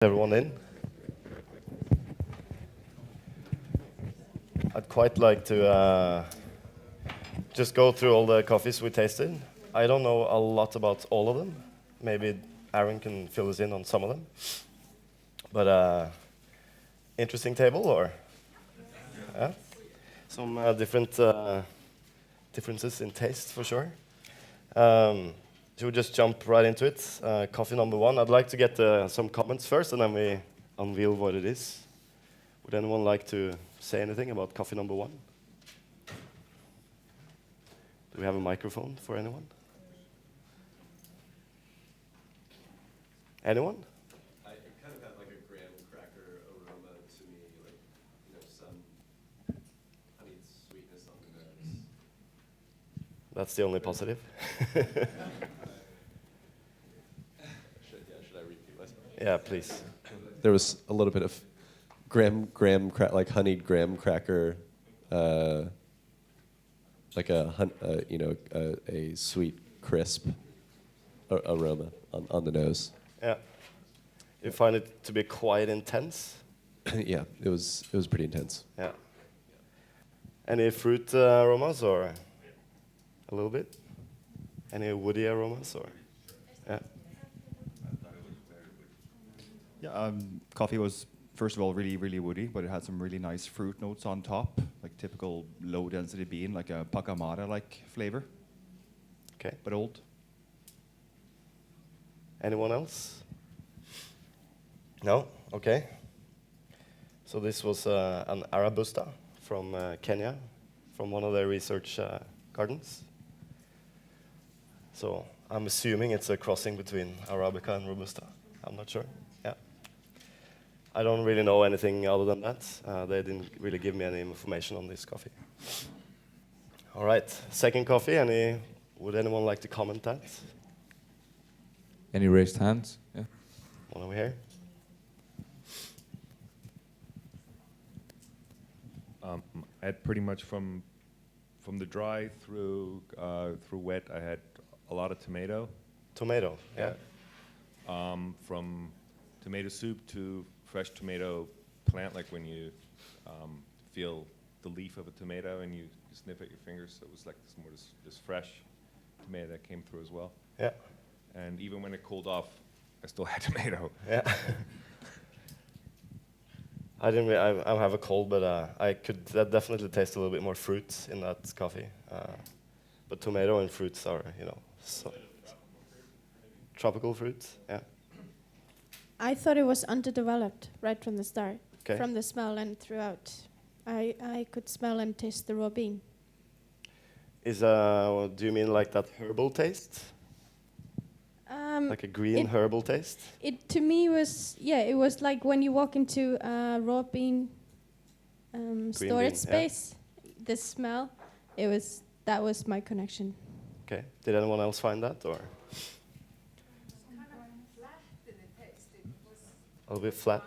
Everyone in? I'd quite like to just go through all the coffees we tasted. I don't know a lot about all of them. Maybe Aaron can fill us in on some of them. But interesting table, or? Yeah? Some different differences in taste, for sure. Should we just jump right into it? Coffee number one. I'd like to get some comments first, and then we unveil what it is. Would anyone like to say anything about coffee number one? Do we have a microphone for anyone? Anyone? It kind of had like a graham cracker aroma to me, like, some honeyed sweetness on the nose. That's the only positive. Should I repeat myself? Yeah, please. There was a little bit of like honeyed graham cracker, like a sweet, crisp aroma on the nose. Yeah. You find it to be quite intense? Yeah, it was pretty intense. Yeah. Any fruit aromas, or a little bit? Any woody aromas, or? Yeah. Yeah, coffee was, first of all, really, really woody, but it had some really nice fruit notes on top, like typical low-density bean, like a pacamara-like flavor. Okay. But old. Anyone else? No? Okay. So this was an Arabusta from Kenya, from one of their research gardens. So I'm assuming it's a crossing between Arabica and Robusta. I'm not sure. Yeah. I don't really know anything other than that. They didn't really give me any information on this coffee. All right. Second coffee. Would anyone like to comment that? Any raised hands? Yeah. One over here. I had pretty much from the dry through wet. I had a lot of tomato. Tomato. Yeah. From tomato soup to fresh tomato plant, like when you feel the leaf of a tomato and you sniff at your fingers. So it was like this fresh tomato that came through as well. Yeah. And even when it cooled off, I still had tomato. Yeah. I didn't. I have a cold, but I could definitely taste a little bit more fruit in that coffee. But tomato and fruits are, so tropical fruits. Yeah. I thought it was underdeveloped right from the start, Okay. from the smell and throughout. I could smell and taste the raw bean. Do you mean like that herbal taste? Like a green herbal taste? It to me was it was like when you walk into a raw bean storage space. The smell, that was my connection. Okay. Did anyone else find that, or? A little bit flat.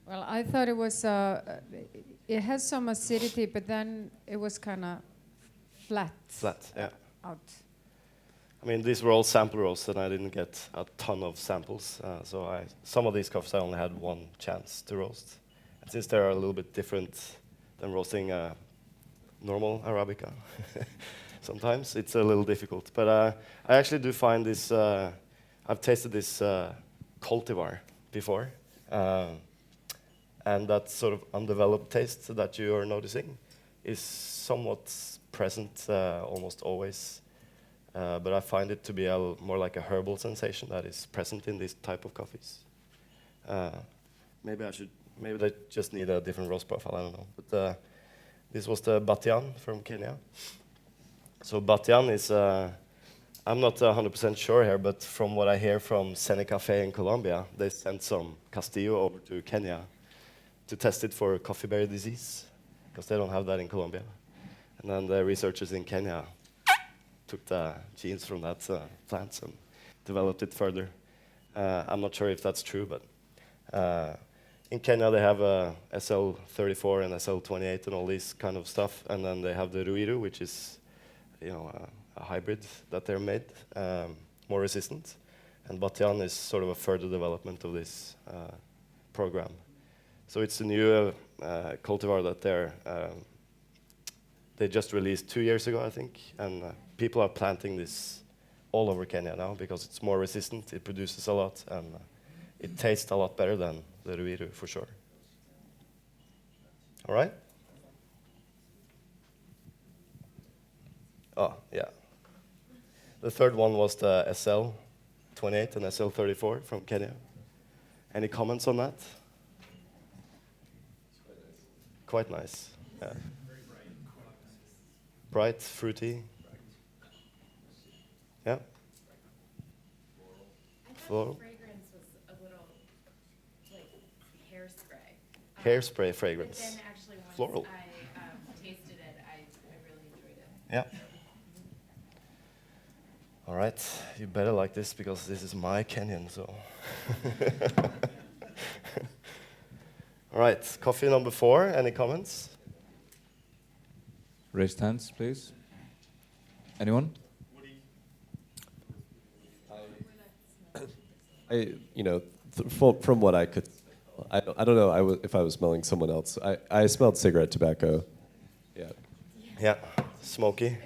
Well, I thought it was, it has some acidity, but then it was kind of flat. Flat, yeah. Out. I mean, these were all sample roasts, and I didn't get a ton of samples. So some of these coffees I only had one chance to roast. And since they are a little bit different than roasting normal Arabica, sometimes it's a little difficult. But I actually do find this, I've tasted this cultivar before. And that sort of undeveloped taste that you are noticing is somewhat present almost always. But I find it to be more like a herbal sensation that is present in this type of coffees. Maybe they just need a different roast profile, I don't know. But this was the Batian from Kenya. So Batian is, I'm not 100% sure here, but from what I hear from Cafe in Colombia, they sent some Castillo over to Kenya to test it for coffee berry disease, because they don't have that in Colombia. And then the researchers in Kenya took the genes from that plant and developed it further. I'm not sure if that's true, but in Kenya they have SL34 and SL28 and all this kind of stuff, and then they have the Ruiru, which is a hybrid that they're made, more resistant. And Batian is sort of a further development of this program. So it's a new cultivar that they just released 2 years ago, I think, and people are planting this all over Kenya now because it's more resistant, it produces a lot, and it tastes a lot better than the Ruiru for sure. All right? Oh, yeah. The third one was the SL28 and SL34 from Kenya. Any comments on that? Quite nice. Yeah. Bright, fruity. Yeah. Floral. The fragrance was a little like hairspray. Hairspray fragrance. But then actually once Floral. I tasted it, I really enjoyed it. Yeah. All right, you better like this because this is my Kenyan, so. All right, coffee number 4, any comments? Raised hands, please. Anyone? From what I could, I don't know if I was smelling someone else. I smelled cigarette tobacco. Yeah. Yeah, smoky.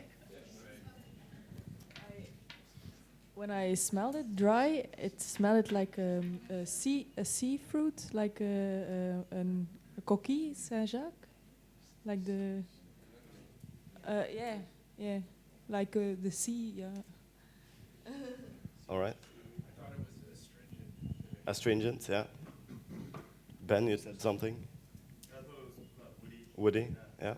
When I smelled it dry, it smelled like a sea fruit, like a coquille Saint-Jacques, like the like the sea. Yeah. All right. I thought it was astringent. Astringent, yeah. Ben, you said something? I thought it was woody. Woody, yeah.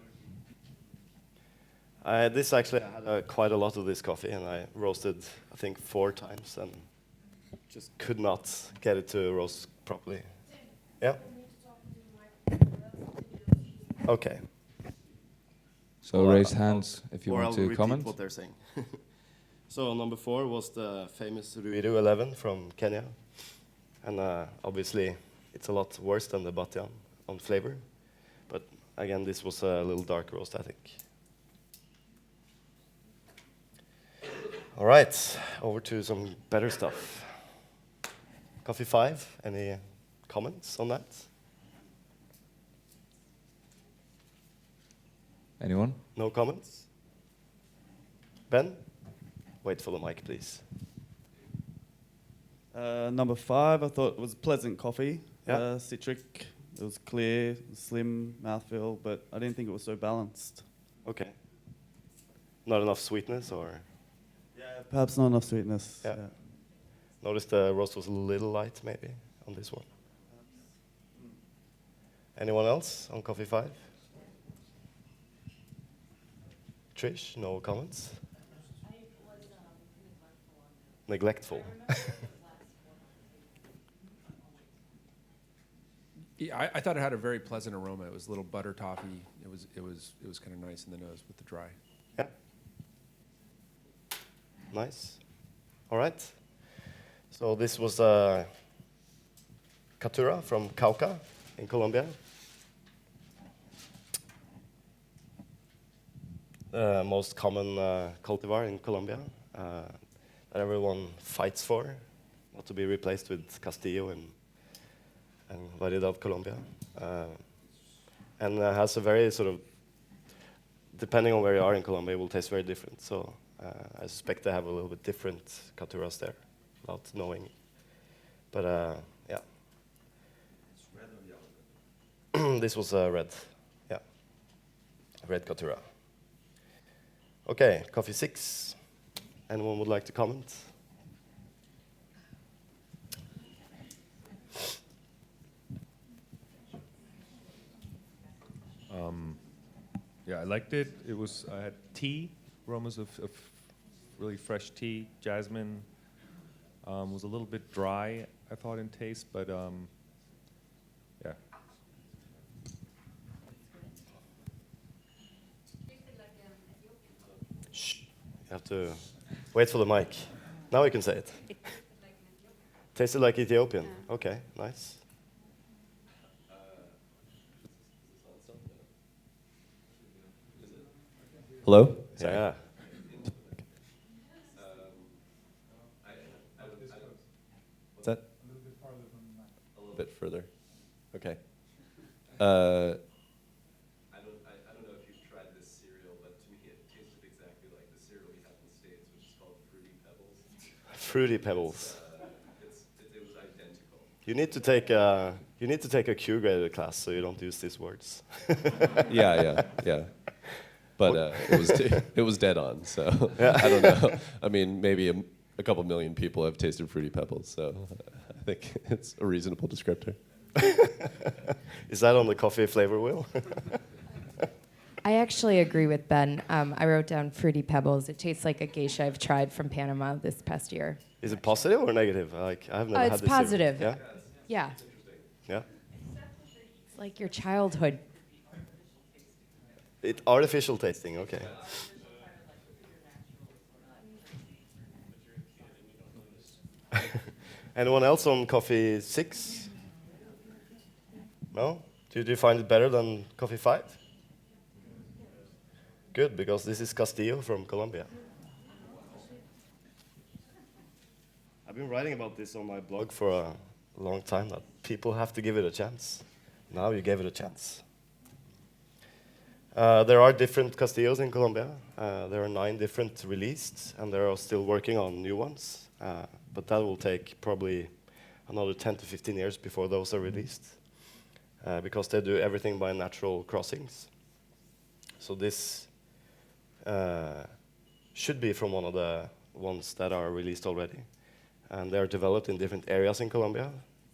This actually, I had quite a lot of this coffee, and I roasted, I think, 4 times, and just could not get it to roast properly. Yeah. Okay. So raise hands if you want to comment. What they're saying. So number 4 was the famous Ruiru 11 from Kenya, and obviously it's a lot worse than the Batian on flavor, but again, this was a little dark roast, I think. All right, over to some better stuff. Coffee 5, any comments on that? Anyone? No comments? Ben? Wait for the mic, please. Number 5, I thought it was pleasant coffee. Yeah. Citric, it was clear, slim mouthfeel, but I didn't think it was so balanced. Okay. Not enough sweetness, or? Yeah, perhaps not enough sweetness. Yeah. Notice the roast was a little light, maybe, on this one. Anyone else on coffee 5? Trish, no comments? Neglectful. Yeah, I thought it had a very pleasant aroma. It was a little butter toffee. It was kind of nice in the nose with the dry. Yeah. Nice. All right. So this was Caturra from Cauca in Colombia. The most common cultivar in Colombia that everyone fights for, not to be replaced with Castillo and Variedad Colombia. And has a very sort of, depending on where you are in Colombia, it will taste very different. So I suspect they have a little bit different Caturas there, without knowing. But yeah. It's red or yellow? This was red, yeah. Red Catura. Okay, coffee 6. Anyone would like to comment? Yeah, I liked it. I had tea, aromas of really fresh tea, jasmine. Was a little bit dry, I thought, in taste, but yeah. Shh, you have to wait for the mic. Now you can say it. Tasted like Ethiopian. Okay, nice. Hello? Yeah. that? A little bit farther from the mic. A little bit further. Okay. I don't know if you've tried this cereal, but to me it tasted exactly like the cereal we have in the States, which is called Fruity Pebbles. Fruity Pebbles. It was identical. You need to take a Q graded class so you don't use these words. Yeah. But it was dead on, so I don't know. I mean, maybe a couple million people have tasted Fruity Pebbles, so I think it's a reasonable descriptor. Is that on the coffee flavor wheel? I actually agree with Ben. I wrote down Fruity Pebbles. It tastes like a geisha I've tried from Panama this past year. Is it positive or negative? Like, I've never had It's this positive. cereal. Yeah. Yeah? It's like your childhood. It's artificial tasting, okay. Anyone else on coffee 6? No? Did you find it better than coffee 5? Good, because this is Castillo from Colombia. I've been writing about this on my blog for a long time, that people have to give it a chance. Now you gave it a chance. There are different Castillos in Colombia. There are 9 different released, and they are still working on new ones. But that will take probably another 10 to 15 years before those are released, because they do everything by natural crossings. So this should be from one of the ones that are released already. And they are developed in different areas in Colombia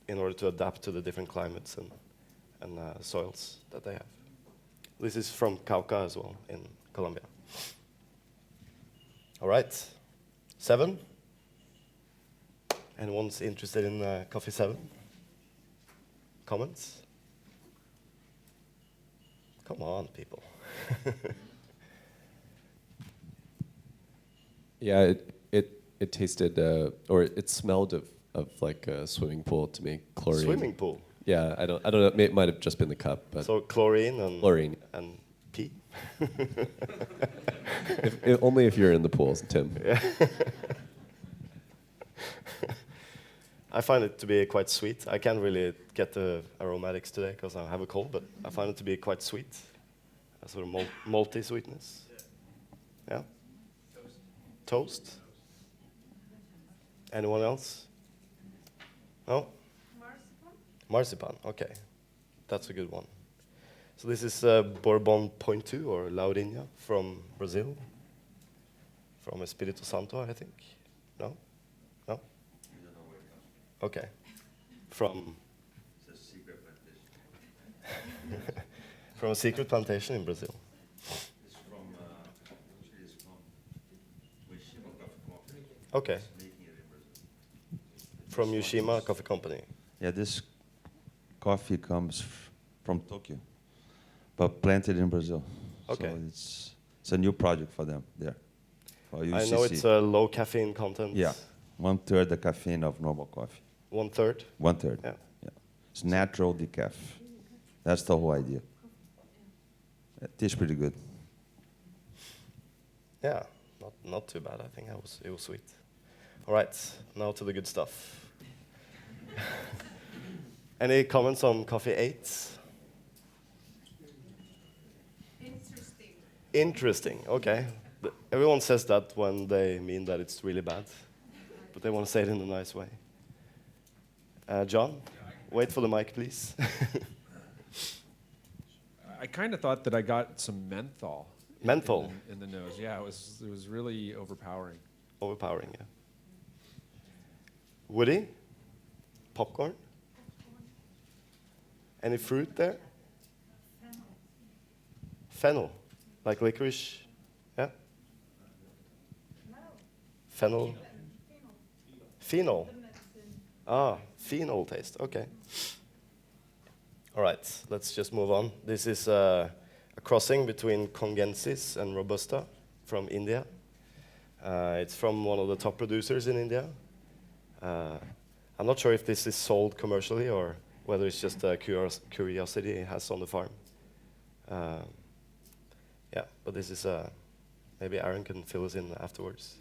in order to adapt to the different climates and soils that they have. This is from Cauca as well in Colombia. All right, 7. Anyone's interested in coffee 7? Comments? Come on, people. Yeah, it tasted or it smelled of like a swimming pool to me. Chlorine. Swimming pool. Yeah, I don't know. It might have just been the cup, but So chlorine and pee. only if you're in the pools, Tim. Yeah. I find it to be quite sweet. I can't really get the aromatics today because I have a cold, but I find it to be quite sweet. A sort of malty sweetness. Yeah? Toast. Anyone else? No? Marzipan, okay. That's a good one. So this is Bourbon Point 2 or Laurinha from Brazil. From Espírito Santo, I think. No? No? Okay. From from a secret plantation in Brazil. It's from actually it's from Ushima Coffee Company. Okay. It's making it in Brazil. From Ushima Coffee Company. Yeah, this coffee comes from Tokyo, but planted in Brazil. Okay. So it's a new project for them there. For I know it's a low caffeine content. Yeah, 1/3 the caffeine of normal coffee. 1/3? 1/3. Yeah. It's natural decaf. That's the whole idea. It tastes pretty good. Yeah, not too bad. I think it was sweet. All right, now to the good stuff. Any comments on coffee 8? Interesting, okay. Everyone says that when they mean that it's really bad, but they want to say it in a nice way. John, wait for the mic, please. I kind of thought that I got some menthol. Menthol? In the nose, yeah. It was really overpowering. Overpowering, yeah. Woody? Popcorn? Any fruit there? Fennel. Like licorice? Yeah? Fennel? Phenol. Ah, phenol taste, okay. All right, let's just move on. This is a crossing between Congensis and Robusta from India. It's from one of the top producers in India. I'm not sure if this is sold commercially or whether it's just a curiosity it has on the farm. Yeah, but this is maybe Aaron can fill us in afterwards.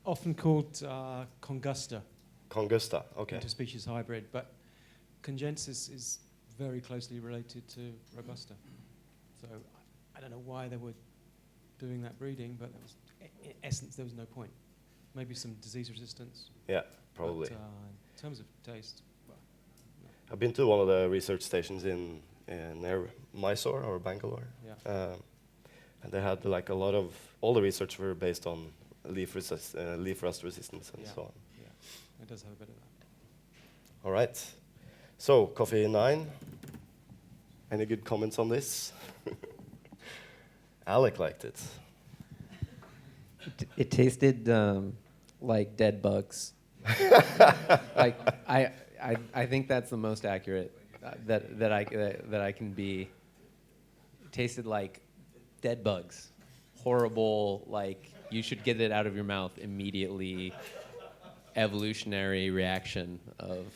often called Congusta. Congusta, okay. Interspecies hybrid, but Congensis is very closely related to Robusta. So I don't know why they were doing that breeding, but that was, in essence, there was no point. Maybe some disease resistance. Yeah, probably. But, in terms of taste, well, no. I've been to one of the research stations in near Mysore or Bangalore. Yeah. And they had like a lot of, all the research were based on leaf rust resistance and so on. Yeah, it does have a bit of that. All right. So, coffee 9. Any good comments on this? Alec liked it. It tasted like dead bugs. Like I think that's the most accurate that I can be. It tasted like dead bugs, horrible. Like you should get it out of your mouth immediately. Evolutionary reaction of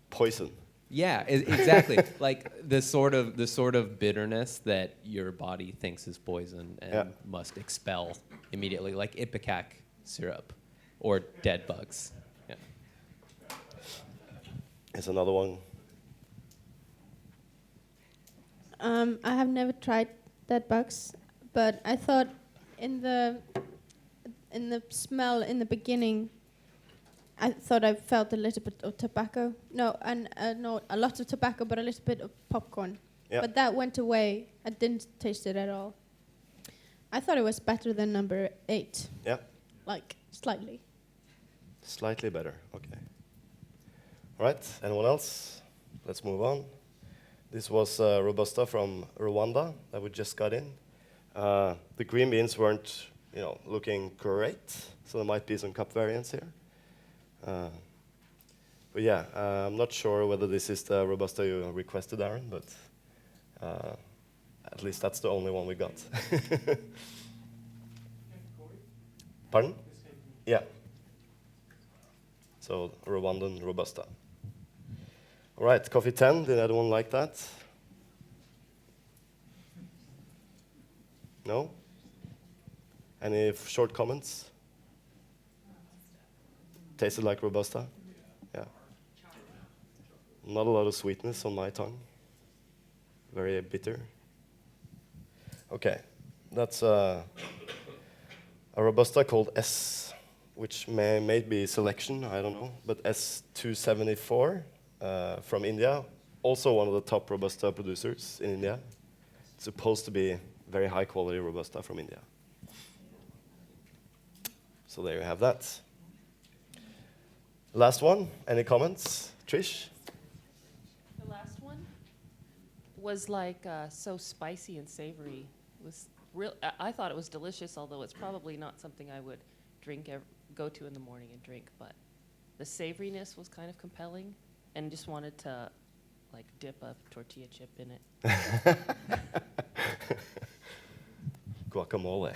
poison. Yeah, exactly. Like the sort of bitterness that your body thinks is poison and must expel immediately, like ipecac syrup or dead bugs. Yeah. Here's another one. I have never tried dead bugs, but I thought in the smell in the beginning, I thought I felt a little bit of tobacco. No, and not a lot of tobacco, but a little bit of popcorn. Yeah. But that went away. I didn't taste it at all. I thought it was better than number 8. Yeah. Like, slightly. Slightly better, okay. All right, anyone else? Let's move on. This was Robusta from Rwanda that we just got in. The green beans weren't, looking great, so there might be some cup variants here. But yeah, I'm not sure whether this is the Robusta you requested, Aaron, but at least that's the only one we got. Pardon? Yeah. So Rwandan Robusta. All right, coffee 10, did anyone like that? No? Any short comments? Tasted like Robusta? Yeah. Not a lot of sweetness on my tongue. Very bitter. Okay, that's a Robusta called S, which may be selection, I don't know, but S274 from India, also one of the top Robusta producers in India. It's supposed to be very high quality Robusta from India. So there you have that. Last one, any comments? Trish? The last one was like so spicy and savory. It was real. I thought it was delicious, although it's probably not something I would go to in the morning and drink. But the savoriness was kind of compelling, and just wanted to like dip a tortilla chip in it. Guacamole.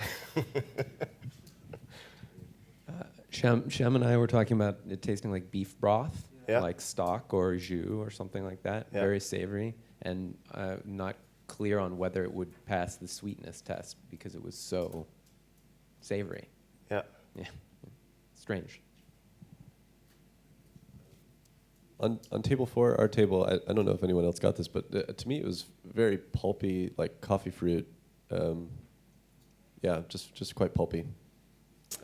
Shem and I were talking about it tasting like beef broth, Yeah. like stock or jus or something like that. Yeah. Very savory, and not clear on whether it would pass the sweetness test because it was so savory. Yeah. Yeah. Strange. On table 4, our table, I don't know if anyone else got this, but to me it was very pulpy, like coffee fruit. Yeah, just quite pulpy.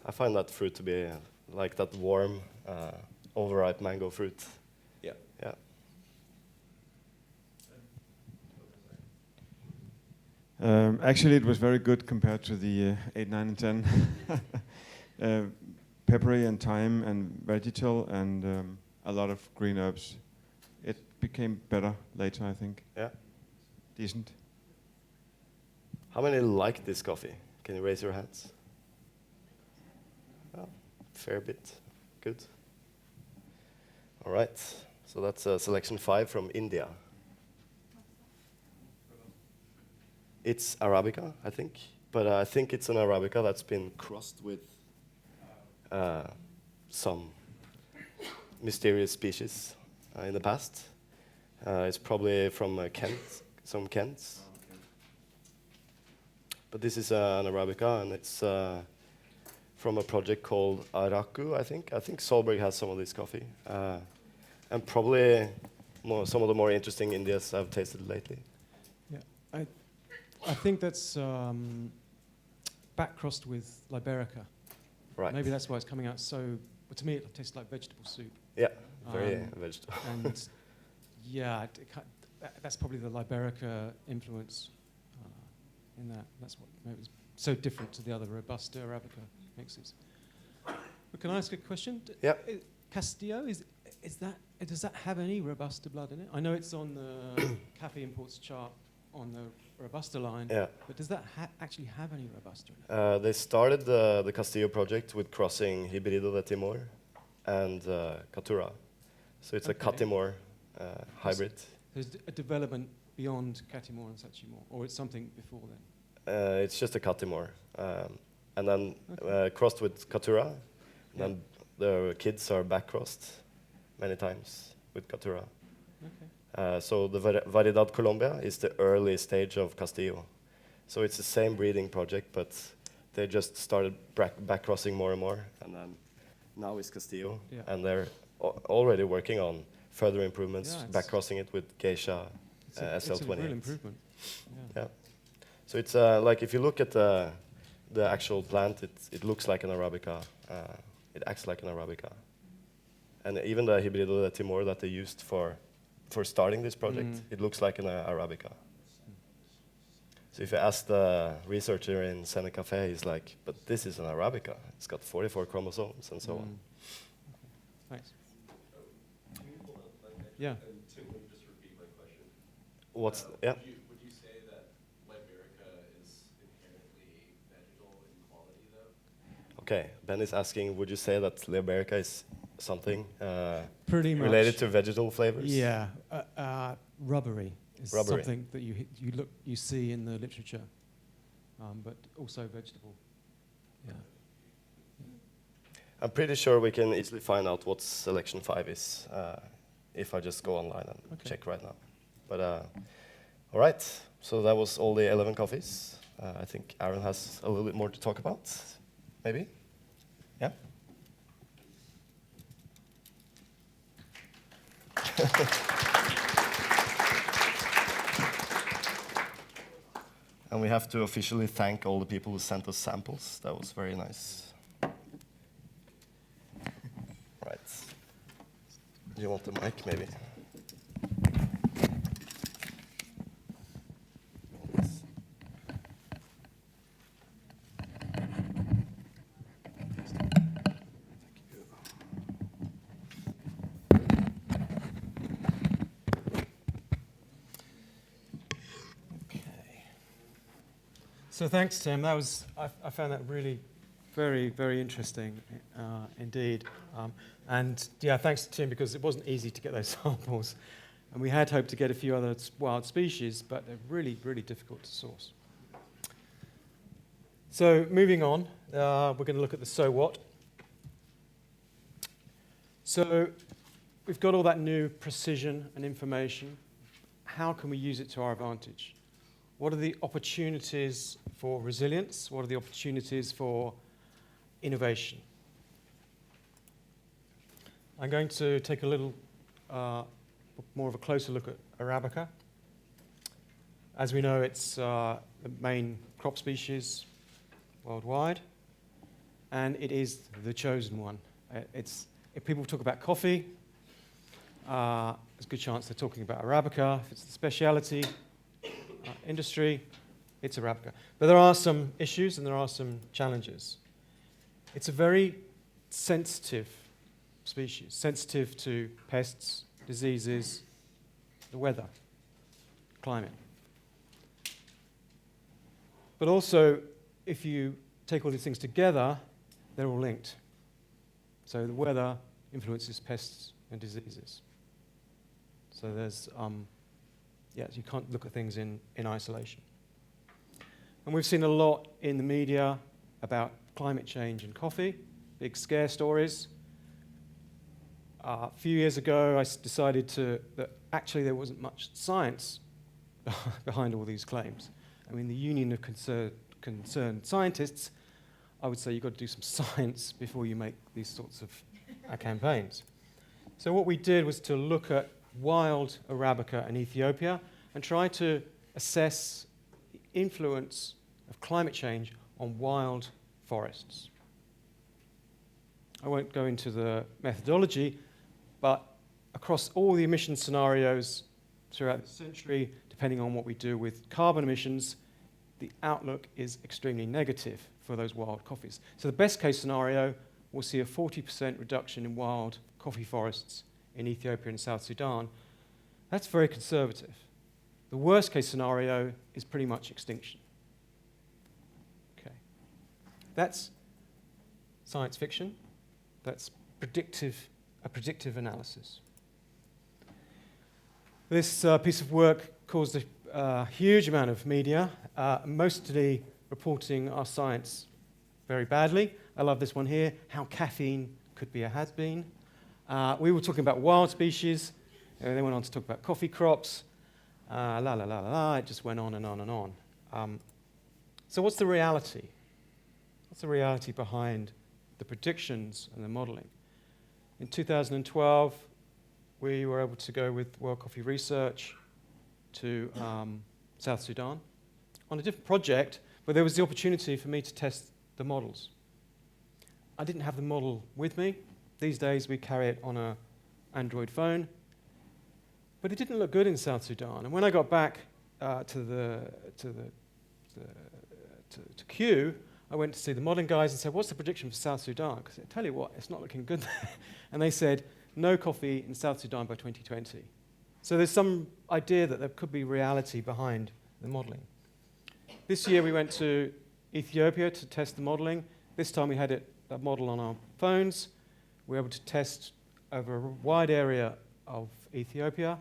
I find that fruit to be like that warm, overripe mango fruit. Yeah. Yeah. Actually, it was very good compared to the 8, 9, and 10. Peppery and thyme and vegetal and a lot of green herbs. It became better later, I think. Yeah. Decent. How many like this coffee? Can you raise your hands? Oh, fair bit. Good. All right. So that's selection 5 from India. It's Arabica, I think. But I think it's an Arabica that's been crossed with some mysterious species in the past. It's probably from Kent, some Kents. But this is an Arabica, and it's from a project called Araku, I think. I think Solberg has some of this coffee. And probably some of the more interesting Indias I've tasted lately. Yeah, I think that's back-crossed with Liberica. Right. Maybe that's why it's coming out so... Well, to me, it tastes like vegetable soup. Yeah, very vegetable. And yeah, that's probably the Liberica influence in that. That's what made it so different to the other Robusta, Arabica mixes. But can I ask a question? Yeah. Castillo, does that have any Robusta blood in it? I know it's on the cafe imports chart on the Robusta line, but does that actually have any Robusta in it? They started the Castillo project with crossing Hybrido de Timor and Caturra. So it's a Catimor hybrid. There's a development beyond Catimor and Sachimor, or it's something before then? It's just a Catimor. And then crossed with Caturra. And then the kids are back-crossed many times with Caturra. Okay. So the Variedad Colombia is the early stage of Castillo. So it's the same breeding project, but they just started back-crossing more and more. And then now it's Castillo. Yeah. And they're already working on further improvements, back-crossing it with Geisha SL28. It's a real improvement. Yeah. So it's like if you look at the actual plant, it looks like an Arabica. It acts like an Arabica. And even the Hybrido de Timor that they used for starting this project, it looks like an Arabica. So if you ask the researcher in Sene Cafe, he's like, but this is an Arabica. It's got 44 chromosomes and so on. Thanks. Yeah. Tim, let me just repeat my question. What's, Would you say that Liberica is inherently vegetal in quality, though? Okay, Ben is asking, would you say that Liberica is something pretty much related to vegetal flavors? Yeah, rubbery is something that you see in the literature, but also vegetable. Yeah. I'm pretty sure we can easily find out what selection 5 is if I just go online and check right now. But all right, so that was all the 11 coffees. I think Aaron has a little bit more to talk about, maybe? Yeah? And we have to officially thank all the people who sent us samples. That was very nice. Right. Do you want the mic, maybe? So thanks, Tim. That was I found that really very, very interesting indeed. And yeah, thanks to Tim, because it wasn't easy to get those samples. And we had hoped to get a few other wild species, but they're really, really difficult to source. So moving on, we're going to look at the so what. So we've got all that new precision and information. How can we use it to our advantage? What are the opportunities for resilience? What are the opportunities for innovation? I'm going to take a little more of a closer look at Arabica. As we know, it's the main crop species worldwide, and it is the chosen one. If people talk about coffee, there's a good chance they're talking about Arabica. If it's the speciality industry, it's Arabica. But there are some issues and there are some challenges. It's a very sensitive species, sensitive to pests, diseases, the weather, climate. But also, if you take all these things together, they're all linked. So the weather influences pests and diseases. So there's you can't look at things in isolation. And we've seen a lot in the media about climate change and coffee, big scare stories. A few years ago, I decided that actually there wasn't much science behind all these claims. I mean, the Union of Concerned Scientists I would say you've got to do some science before you make these sorts of campaigns. So what we did was to look at wild Arabica in Ethiopia and try to assess the influence of climate change on wild forests. I won't go into the methodology, but across all the emission scenarios throughout the century, depending on what we do with carbon emissions, the outlook is extremely negative for those wild coffees. So the best case scenario, we'll see a 40% reduction in wild coffee forests in Ethiopia and South Sudan. That's very conservative. The worst case scenario is pretty much extinction. Okay. That's science fiction. That's a predictive analysis. This piece of work caused a huge amount of media, mostly reporting our science very badly. I love this one here, how caffeine could be a has-been. We were talking about wild species, and they went on to talk about coffee crops. It just went on and on and on. So what's the reality? What's the reality behind the predictions and the modeling? In 2012, we were able to go with World Coffee Research to South Sudan on a different project, but there was the opportunity for me to test the models. I didn't have the model with me. These days we carry it on an Android phone, but it didn't look good in South Sudan. And when I got back to Kew, I went to see the modeling guys and said, "What's the prediction for South Sudan?" Because I tell you what, it's not looking good there. And they said, "No coffee in South Sudan by 2020." So there's some idea that there could be reality behind the modeling. This year we went to Ethiopia to test the modeling. This time we had a model on our phones. We were able to test over a wide area of Ethiopia.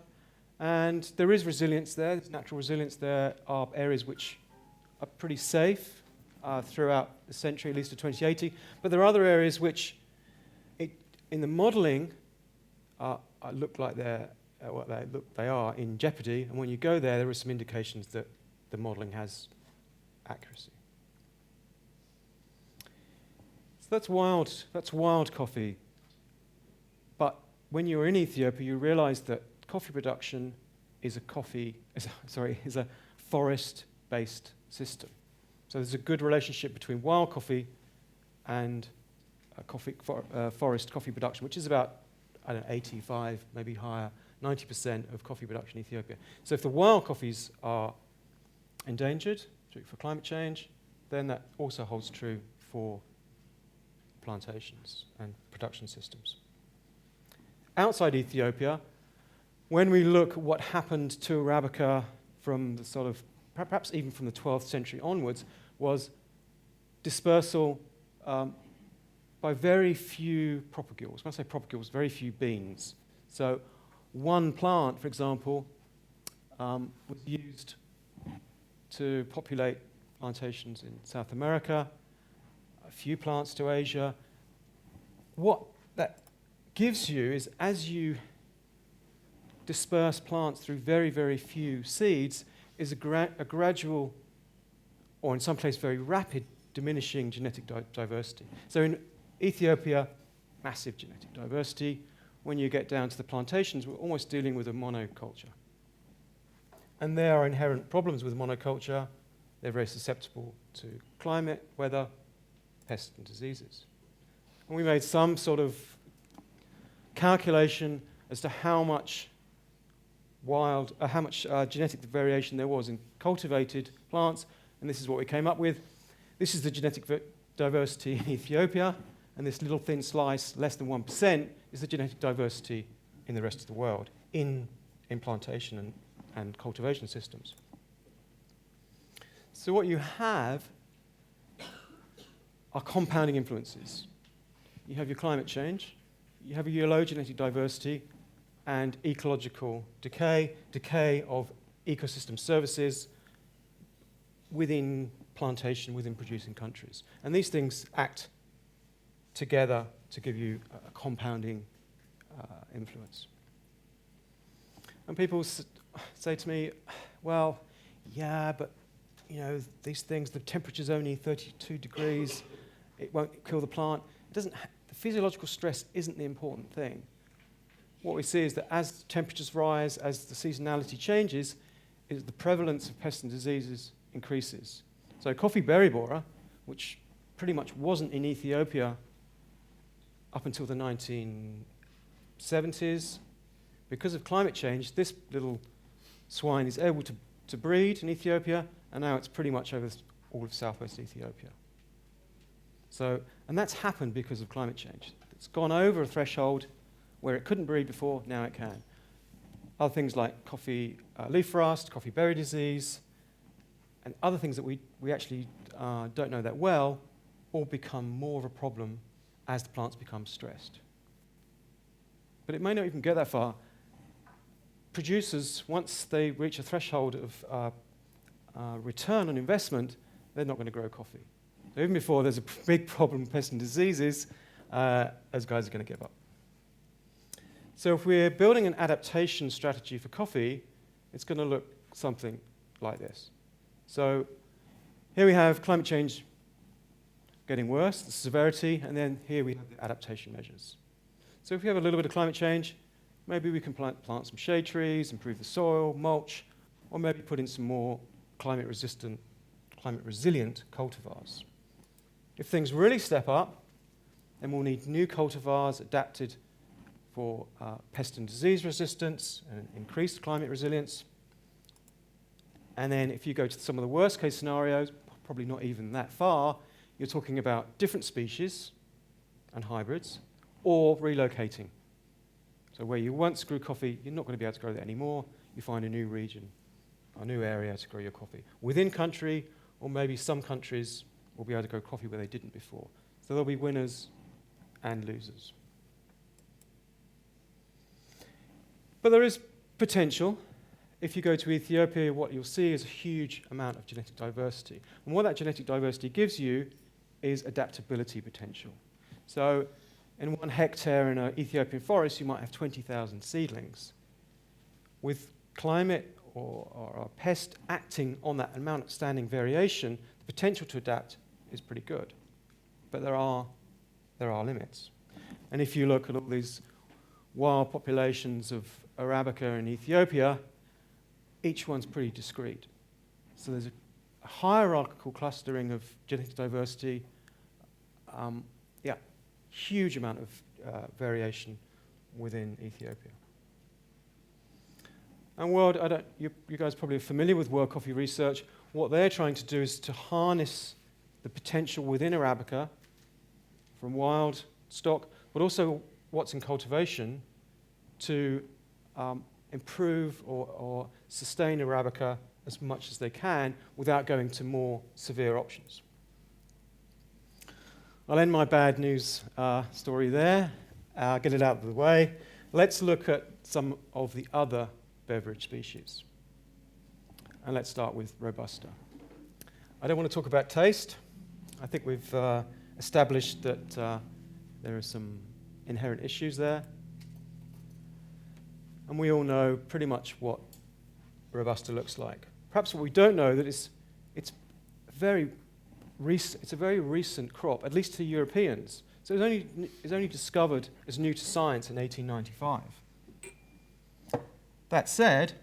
And there is resilience there. There's natural resilience. There are areas which are pretty safe throughout the century, at least to 2080. But there are other areas which, in the modeling, look like they are in jeopardy. And when you go there, there are some indications that the modeling has accuracy. So that's wild coffee. But when you're in Ethiopia, you realize that coffee production is a forest-based system. So there's a good relationship between wild coffee and forest coffee production, which is about, 85, maybe higher, 90% of coffee production in Ethiopia. So if the wild coffees are endangered for climate change, then that also holds true for plantations and production systems. Outside Ethiopia, when we look at what happened to Arabica from the sort of, perhaps even from the 12th century onwards, was dispersal by very few propagules. When I say propagules, very few beans. So one plant, for example, was used to populate plantations in South America, a few plants to Asia. What that gives you is, as you disperse plants through very, very few seeds, is a gradual, or in some cases very rapid, diminishing genetic diversity. So in Ethiopia, massive genetic diversity. When you get down to the plantations, we're almost dealing with a monoculture. And there are inherent problems with monoculture. They're very susceptible to climate, weather, pests and diseases. And we made some sort of calculation as to how much genetic variation there was in cultivated plants, and this is what we came up with. This is the genetic diversity in Ethiopia, and this little thin slice, less than 1%, is the genetic diversity in the rest of the world, in plantation and cultivation systems. So what you have are compounding influences. You have your climate change, you have your low genetic diversity, and ecological decay of ecosystem services within plantation, within producing countries. And these things act together to give you a compounding influence. And people say to me, well, yeah, but these things, the temperature's only 32 degrees, it won't kill the plant. It doesn't the physiological stress isn't the important thing. What we see is that as temperatures rise, as the seasonality changes, is the prevalence of pests and diseases increases. So coffee berry borer, which pretty much wasn't in Ethiopia up until the 1970s, because of climate change, this little swine is able to breed in Ethiopia, and now it's pretty much over all of southwest Ethiopia. So, and that's happened because of climate change. It's gone over a threshold where it couldn't breed before, now it can. Other things like coffee leaf rust, coffee berry disease, and other things that we actually don't know that well, all become more of a problem as the plants become stressed. But it may not even get that far. Producers, once they reach a threshold of return on investment, they're not going to grow coffee. So even before there's a big problem with pests and diseases, those guys are going to give up. So if we're building an adaptation strategy for coffee, it's going to look something like this. So here we have climate change getting worse, the severity, and then here we have the adaptation measures. So if we have a little bit of climate change, maybe we can plant some shade trees, improve the soil, mulch, or maybe put in some more climate-resilient cultivars. If things really step up, then we'll need new cultivars adapted for pest and disease resistance and increased climate resilience. And then if you go to some of the worst case scenarios, probably not even that far, you're talking about different species and hybrids, or relocating. So where you once grew coffee, you're not going to be able to grow that anymore. You find a new region, a new area to grow your coffee. Within country, or maybe some countries will be able to grow coffee where they didn't before. So there'll be winners and losers. But there is potential. If you go to Ethiopia, what you'll see is a huge amount of genetic diversity. And what that genetic diversity gives you is adaptability potential. So in 1 hectare in an Ethiopian forest, you might have 20,000 seedlings. With climate or a pest acting on that amount of standing variation, the potential to adapt is pretty good. But there are limits. And if you look at all these wild populations of Arabica in Ethiopia, each one's pretty discrete. So there's a hierarchical clustering of genetic diversity, huge amount of variation within Ethiopia. And you guys probably are familiar with World Coffee Research. What they're trying to do is to harness the potential within Arabica from wild stock, but also what's in cultivation to improve or sustain Arabica as much as they can without going to more severe options. I'll end my bad news story there, get it out of the way. Let's look at some of the other beverage species. And let's start with Robusta. I don't want to talk about taste. I think we've established that there are some inherent issues there. And we all know pretty much what Robusta looks like. Perhaps what we don't know that it's a very recent crop, at least to Europeans. So it was only discovered as new to science in 1895. That said,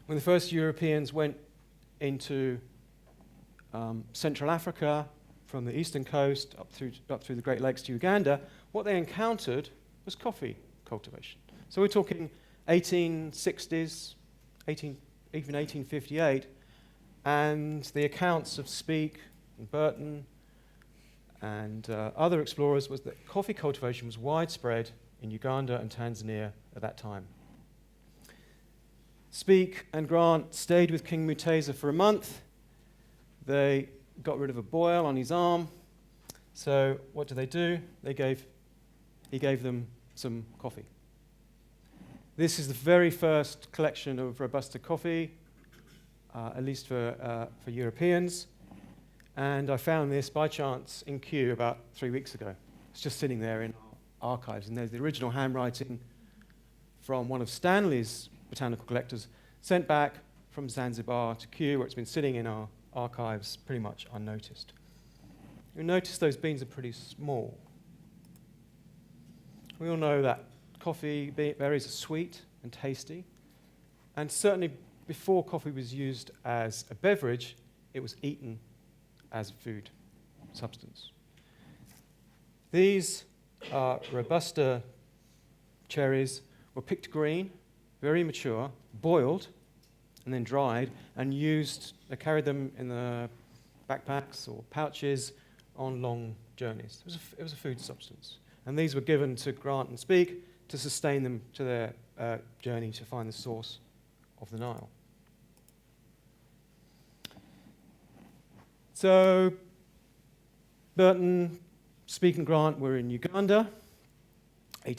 when the first Europeans went into Central Africa, from the eastern coast up through the Great Lakes to Uganda, what they encountered was coffee cultivation. So we're talking 1860s, even 1858, and the accounts of Speke and Burton and other explorers was that coffee cultivation was widespread in Uganda and Tanzania at that time. Speke and Grant stayed with King Mutesa for a month. They got rid of a boil on his arm. So what did they do? He gave them some coffee. This is the very first collection of Robusta coffee, at least for Europeans. And I found this by chance in Kew about 3 weeks ago. It's just sitting there in our archives. And there's the original handwriting from one of Stanley's botanical collectors, sent back from Zanzibar to Kew, where it's been sitting in our archives pretty much unnoticed. you'll notice those beans are pretty small. We all know that coffee berries are sweet and tasty, and certainly before coffee was used as a beverage, it was eaten as a food substance. These Robusta cherries were picked green, very mature, boiled, and then dried, and used. They carried them in the backpacks or pouches on long journeys. It was a food substance. And these were given to Grant and Speke to sustain them to their journey to find the source of the Nile. So Burton, Speke and Grant were in Uganda, late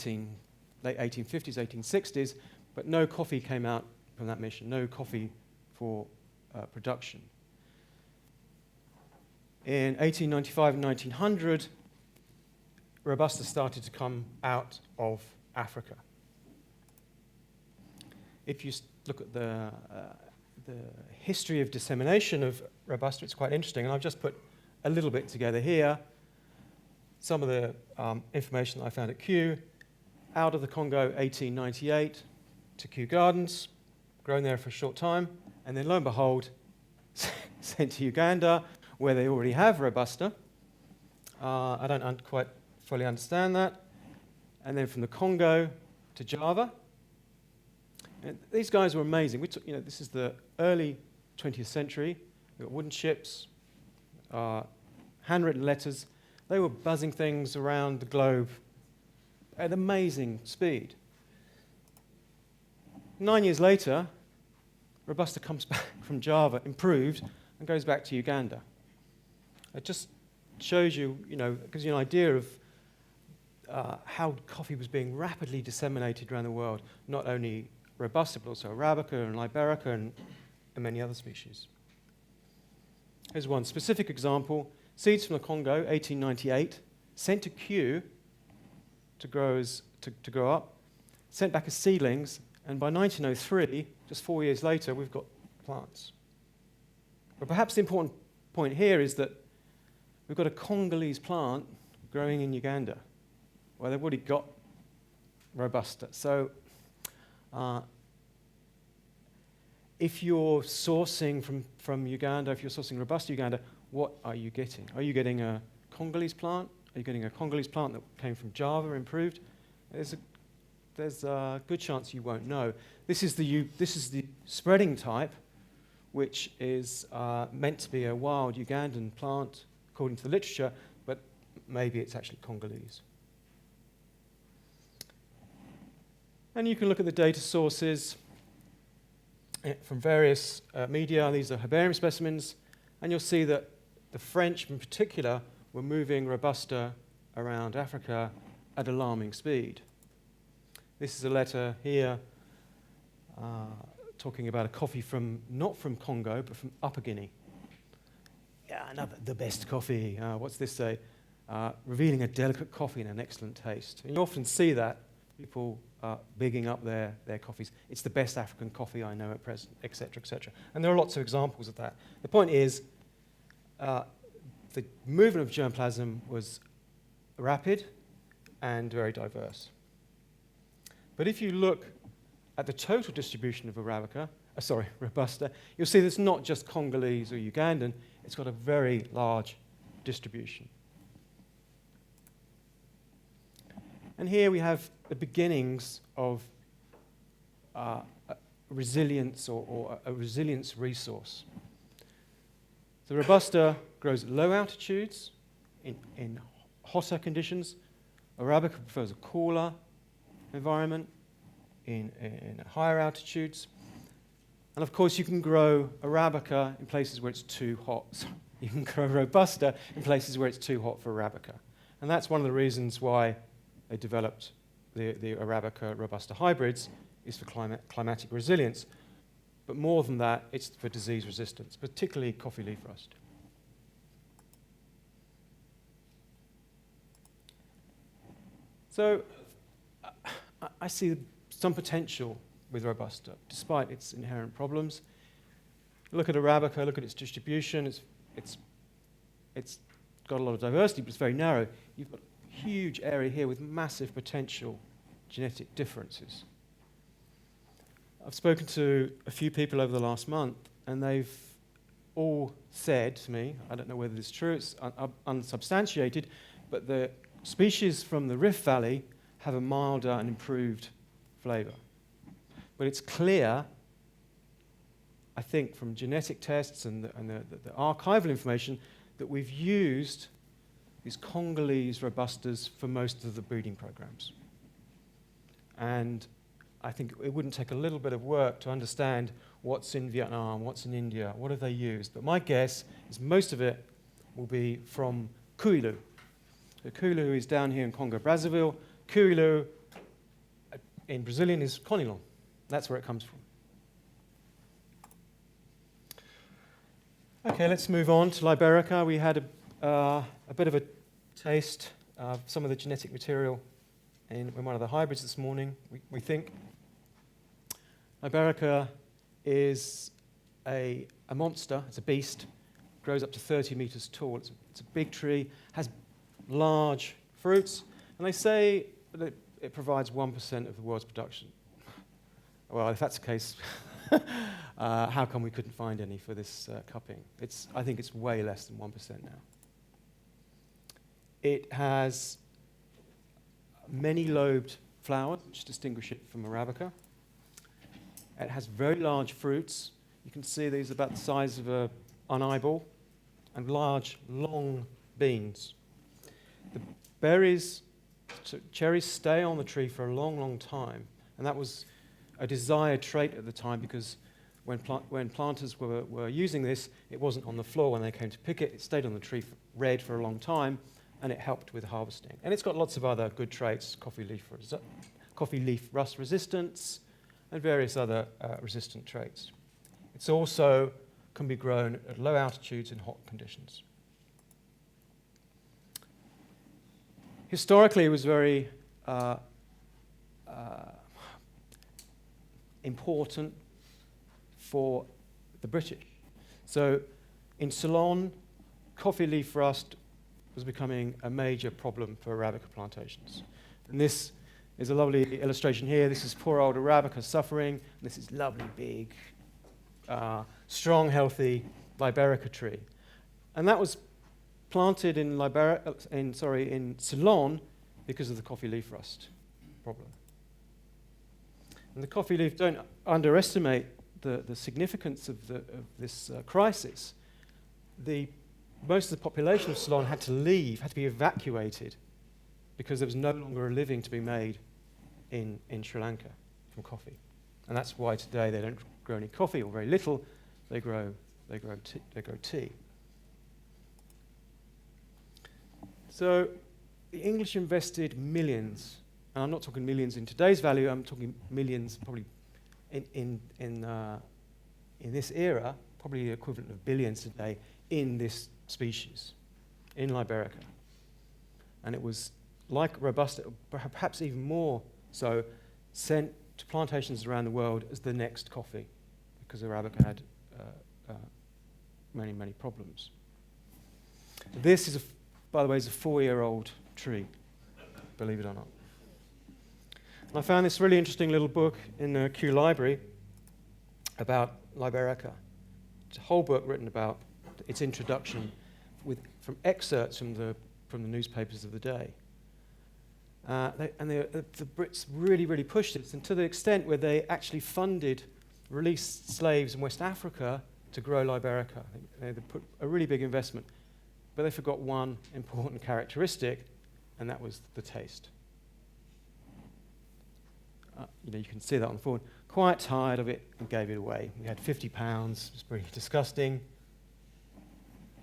1850s, 1860s, but no coffee came out from that mission, no coffee for production. In 1895 and 1900, Robusta started to come out of Africa. If you look at the history of dissemination of Robusta, it's quite interesting, and I've just put a little bit together here. Some of the information that I found at Kew. Out of the Congo, 1898, to Kew Gardens, grown there for a short time, and then lo and behold, sent to Uganda, where they already have Robusta. I don't quite fully understand that. And then from the Congo to Java. And these guys were amazing. This is the early 20th century. We've got wooden ships, handwritten letters. They were buzzing things around the globe at amazing speed. 9 years later, Robusta comes back from Java, improved, and goes back to Uganda. It just shows you, gives you an idea of how coffee was being rapidly disseminated around the world, not only Robusta, but also Arabica and Liberica and many other species. Here's one specific example. Seeds from the Congo, 1898, sent to Kew to grow up, sent back as seedlings, and by 1903, just 4 years later, we've got plants. But perhaps the important point here is that we've got a Congolese plant growing in Uganda, where they've already got Robusta. So if you're sourcing from Uganda, if you're sourcing Robusta Uganda, what are you getting? Are you getting a Congolese plant? Are you getting a Congolese plant that came from Java, improved? There's a good chance you won't know. This is the spreading type, which is meant to be a wild Ugandan plant, according to the literature, but maybe it's actually Congolese. And you can look at the data sources from various media. These are herbarium specimens, and you'll see that the French in particular were moving Robusta around Africa at alarming speed. This is a letter here talking about a coffee not from Congo, but from Upper Guinea. Yeah, the best coffee. What's this say? Revealing a delicate coffee and an excellent taste. And you often see that, people bigging up their coffees. It's the best African coffee I know at present, etc., etc. And there are lots of examples of that. The point is, the movement of germplasm was rapid and very diverse. But if you look at the total distribution of Robusta, you'll see that it's not just Congolese or Ugandan, it's got a very large distribution. And here we have the beginnings of resilience or a resilience resource. The Robusta grows at low altitudes, in hotter conditions. Arabica prefers a cooler environment in higher altitudes. And of course, you can grow Arabica in places where it's too hot. You can grow Robusta in places where it's too hot for Arabica. And that's one of the reasons why they developed the Arabica Robusta hybrids, is for climatic resilience. But more than that, it's for disease resistance, particularly coffee leaf rust. So I see some potential with Robusta, despite its inherent problems. Look at Arabica, look at its distribution. It's got a lot of diversity, but it's very narrow. You've got a huge area here with massive potential genetic differences. I've spoken to a few people over the last month, and they've all said to me, I don't know whether this is true, it's unsubstantiated, but the species from the Rift Valley have a milder and improved flavour. But it's clear, I think, from genetic tests and the archival information, that we've used these Congolese Robustas for most of the breeding programs. And I think it wouldn't take a little bit of work to understand what's in Vietnam, what's in India, what have they used. But my guess is most of it will be from Cuilu. So Cuilu is down here in Congo-Brazzaville. Cuilu in Brazilian is Conilon. That's where it comes from. Okay, let's move on to Liberica. We had a bit of a taste of some of the genetic material in one of the hybrids this morning, we think. Liberica is a monster, it's a beast, grows up to 30 meters tall. It's a big tree, has large fruits, and they say that it provides 1% of the world's production. Well, if that's the case, how come we couldn't find any for this cupping? I think it's way less than 1% now. It has many-lobed flowers, which distinguish it from Arabica. It has very large fruits. You can see these are about the size of an eyeball, and large, long beans. The berries, cherries stay on the tree for a long, long time, and that was a desired trait at the time because when planters were using this, it wasn't on the floor when they came to pick it. It stayed on the tree red for a long time, and it helped with harvesting. And it's got lots of other good traits, coffee leaf rust resistance, and various other resistant traits. It's also can be grown at low altitudes in hot conditions. Historically, it was very important for the British. So in Ceylon, coffee leaf rust was becoming a major problem for Arabica plantations. And this is a lovely illustration here. This is poor old Arabica suffering. This is lovely, big, strong, healthy Liberica tree. And that was planted in Ceylon because of the coffee leaf rust problem. And the coffee leaf, don't underestimate the significance of this crisis. Most of the population of Ceylon had to leave, had to be evacuated, because there was no longer a living to be made in Sri Lanka from coffee. And that's why today they don't grow any coffee, or very little. They grow tea. So the English invested millions, and I'm not talking millions in today's value, I'm talking millions probably in this era, probably the equivalent of billions today, in this species, in Liberica. And it was like Robusta, perhaps even more so, sent to plantations around the world as the next coffee, because Arabica had many, many problems. This is, by the way, is a 4-year-old tree, believe it or not. And I found this really interesting little book in the Kew Library about Liberica. It's a whole book written about its introduction from excerpts from the newspapers of the day. The Brits really, really pushed it, and to the extent where they actually released slaves in West Africa to grow Liberica. They put a really big investment, but they forgot one important characteristic, and that was the taste. You can see that on the forward. Quite tired of it and gave it away. We had 50 pounds, it was pretty disgusting.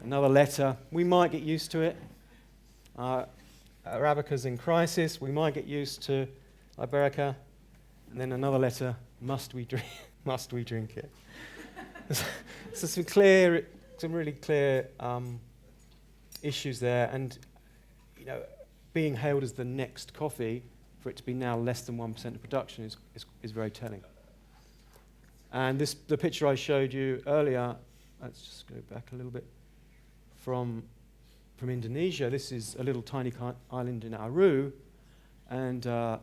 Another letter, we might get used to it. Arabica's in crisis, we might get used to Liberica. And then another letter, must we drink it? So some really clear issues there, and being hailed as the next coffee, for it to be now less than 1% of production is very telling. And the picture I showed you earlier, let's just go back a little bit, from from Indonesia. This is a little tiny island in Aru, and a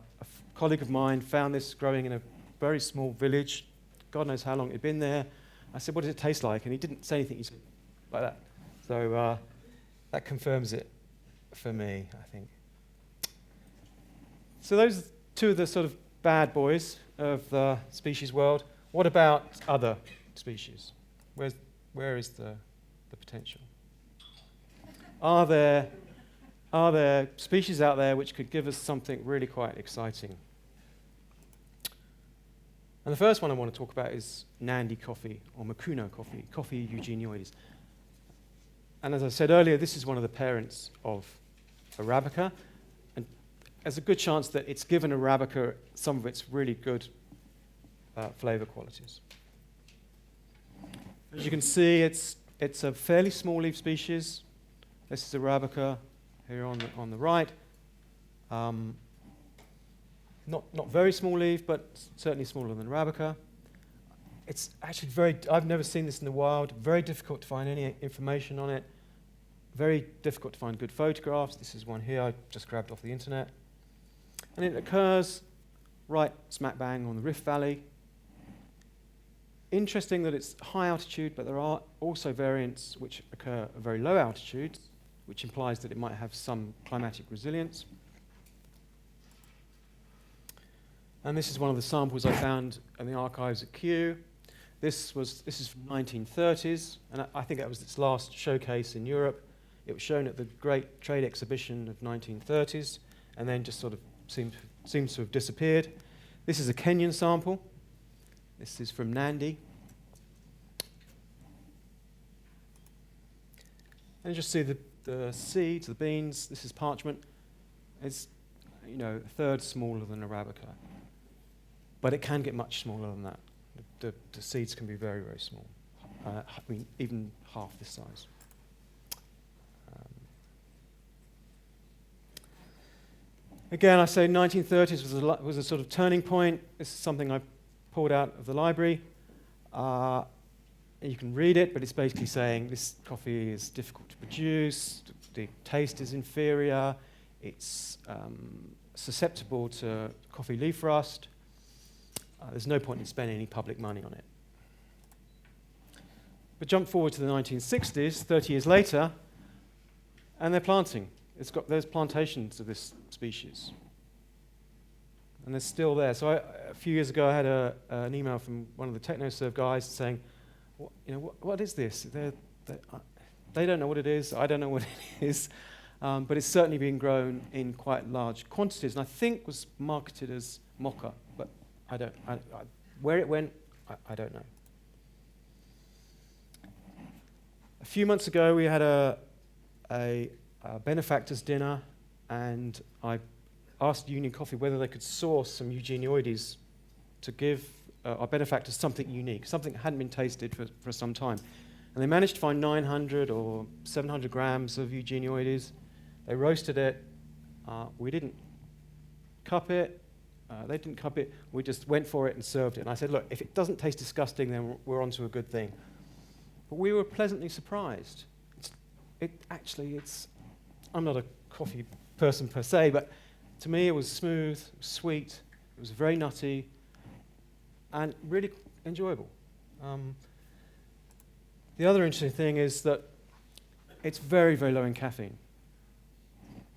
colleague of mine found this growing in a very small village. God knows how long it had been there. I said, what does it taste like? And he didn't say anything. He said, like that. So that confirms it for me, I think. So those are two of the sort of bad boys of the species world. What about other species? Where is the potential? Are there species out there which could give us something really quite exciting? And the first one I want to talk about is Nandi coffee, or Mucuna coffee, Coffea eugenioides. And as I said earlier, this is one of the parents of Arabica, and there's a good chance that it's given Arabica some of its really good flavor qualities. As you can see, it's a fairly small leaf species. This is Arabica here on the right. Not very small leaf, but certainly smaller than Arabica. It's actually I've never seen this in the wild, very difficult to find any information on it, very difficult to find good photographs. This is one here I just grabbed off the internet. And it occurs right smack bang on the Rift Valley. Interesting that it's high altitude, but there are also variants which occur at very low altitudes, which implies that it might have some climatic resilience. And this is one of the samples I found in the archives at Kew. This is from 1930s, and I think that was its last showcase in Europe. It was shown at the Great Trade Exhibition of 1930s, and then just sort of seems to have disappeared. This is a Kenyan sample. This is from Nandi. And you just see the seeds, the beans. This is parchment. It's, a third smaller than Arabica. But it can get much smaller than that. The seeds can be very, very small. Even half this size. Again, I say 1930s was a sort of turning point. This is something I pulled out of the library. You can read it, but it's basically saying this coffee is difficult to produce, the taste is inferior, it's susceptible to coffee leaf rust. There's no point in spending any public money on it. But jump forward to the 1960s, 30 years later, and they're planting. There's plantations of this species. And they're still there. So a few years ago, I had an email from one of the TechnoServe guys saying, what is this? They don't know what it is. I don't know what it is. But it's certainly been grown in quite large quantities, and I think was marketed as mocha, but where it went, I don't know. A few months ago, we had a benefactors dinner, and I asked Union Coffee whether they could source some eugenioides to give our benefactors something unique, something that hadn't been tasted for some time. And they managed to find 900 or 700 grams of eugenioides. They roasted it. We didn't cup it. They didn't cup it. We just went for it and served it. And I said, look, if it doesn't taste disgusting, then we're onto a good thing. But we were pleasantly surprised. I'm not a coffee person per se, but to me it was smooth, it was sweet, it was very nutty, and really enjoyable. The other interesting thing is that it's very, very low in caffeine.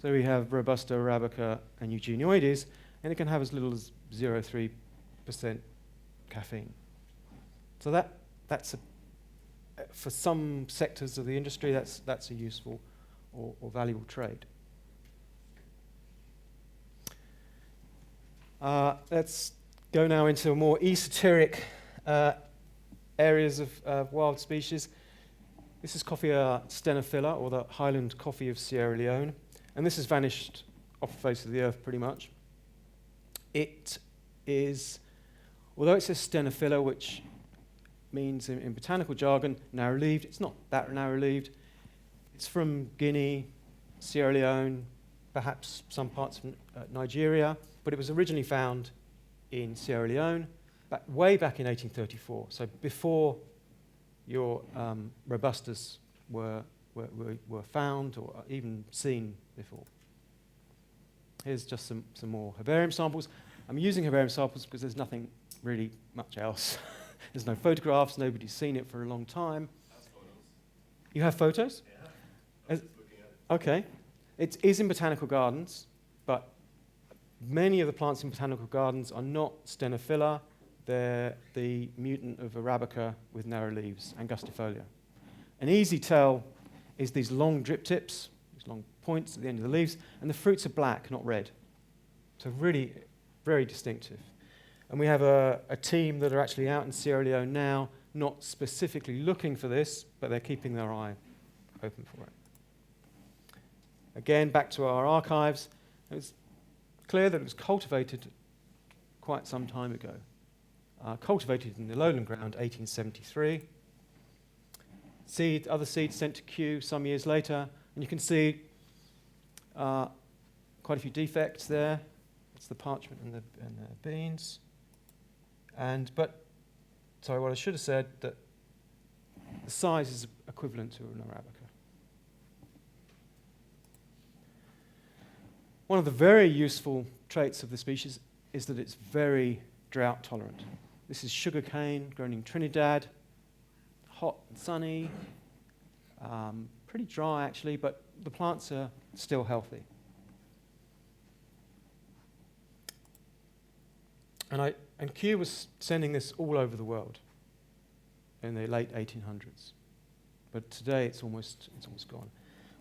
So we have Robusta, Arabica, and eugenioides, and it can have as little as 0.3% caffeine. So that's for some sectors of the industry, that's a useful or valuable trade. Let's go now into more esoteric areas of wild species. This is Coffea stenophylla, or the Highland coffee of Sierra Leone, and this has vanished off the face of the earth pretty much. It is, although it says stenophylla, which means in botanical jargon narrow-leaved, it's not that narrow-leaved. It's from Guinea, Sierra Leone, perhaps some parts of Nigeria, but it was originally found in Sierra Leone way back in 1834, so before your Robustas were were found or even seen before. Here's just some more herbarium samples. I'm using herbarium samples because there's nothing really much else. There's no photographs, nobody's seen it for a long time. You have photos? Yeah. Okay. It is in botanical gardens, but many of the plants in botanical gardens are not stenophylla. They're the mutant of Arabica with narrow leaves, angustifolia. An easy tell is these long drip tips, these long points at the end of the leaves, and the fruits are black, not red. So really very distinctive. And we have a team that are actually out in Sierra Leone now, not specifically looking for this, but they're keeping their eye open for it. Again, back to our archives. It was clear that it was cultivated quite some time ago. Cultivated in the lowland ground, 1873. Other seeds sent to Kew some years later, and you can see quite a few defects there. That's the parchment and the beans. Sorry, what I should have said, that the size is equivalent to an Arabica. One of the very useful traits of the species is that it's very drought tolerant. This is sugarcane grown in Trinidad, hot and sunny, pretty dry actually, but the plants are still healthy. And Kew was sending this all over the world in the late 1800s, but today it's almost gone.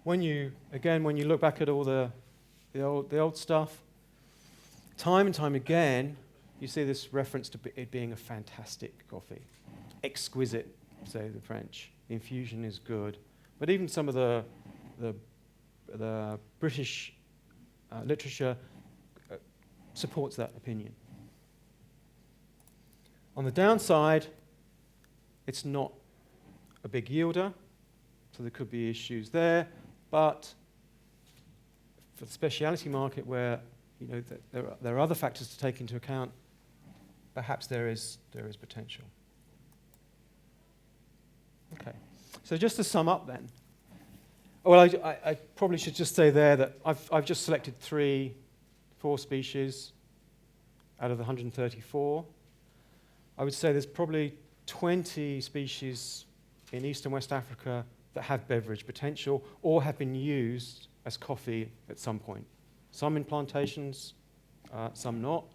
When you look back at all the old stuff, time and time again, you see this reference to it being a fantastic coffee, exquisite, say the French. The infusion is good, but even some of the British literature supports that opinion. On the downside, it's not a big yielder, so there could be issues there. But for the speciality market, where there are other factors to take into account, perhaps there is potential. Okay, so just to sum up then. Well, I probably should just say there that I've just selected 4 species out of the 134. I would say there's probably 20 species in East and West Africa that have beverage potential or have been used as coffee at some point. Some in plantations, some not,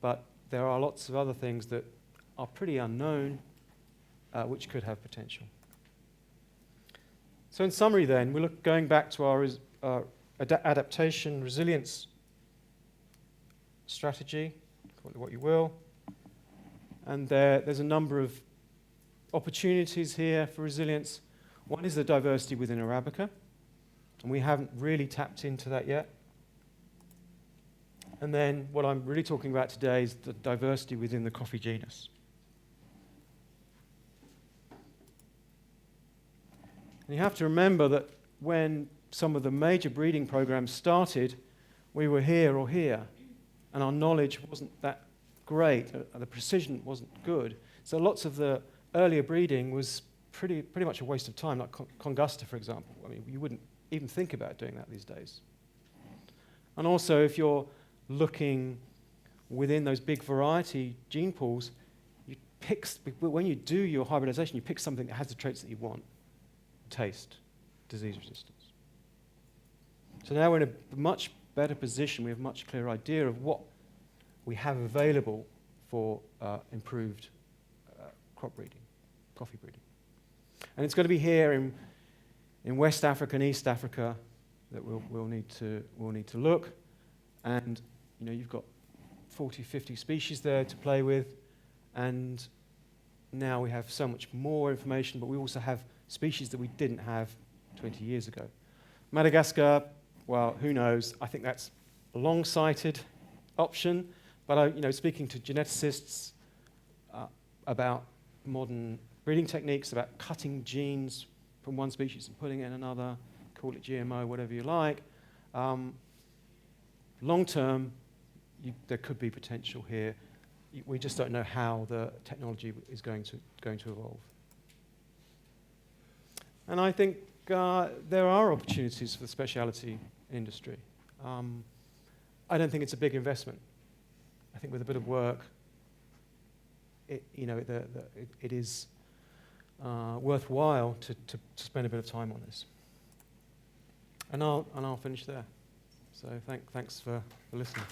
but there are lots of other things that are pretty unknown which could have potential. So in summary then, we're going back to our adaptation resilience strategy, call it what you will. And there's a number of opportunities here for resilience. One is the diversity within Arabica, and we haven't really tapped into that yet. And then what I'm really talking about today is the diversity within the coffee genus. And you have to remember that when some of the major breeding programs started, we were here or here, and our knowledge wasn't that great, the precision wasn't good. So lots of the earlier breeding was pretty much a waste of time, like Congusta, for example. I mean, you wouldn't even think about doing that these days. And also, if you're looking within those big variety gene pools, when you do your hybridization, you pick something that has the traits that you want. Taste, disease resistance. So now we're in a much better position. We have a much clearer idea of what we have available for improved crop breeding, coffee breeding. And it's going to be here in West Africa and East Africa that we'll need to look. And you've got 40, 50 species there to play with, and now we have so much more information, but we also have species that we didn't have 20 years ago. Madagascar, well, who knows? I think that's a long-sighted option. But speaking to geneticists about modern breeding techniques, about cutting genes from one species and putting it in another, call it GMO, whatever you like, long term, there could be potential here. We just don't know how the technology is going to evolve. And I think there are opportunities for the speciality industry. I don't think it's a big investment. I think with a bit of work, it is worthwhile to spend a bit of time on this. And I'll finish there. So thanks for listening.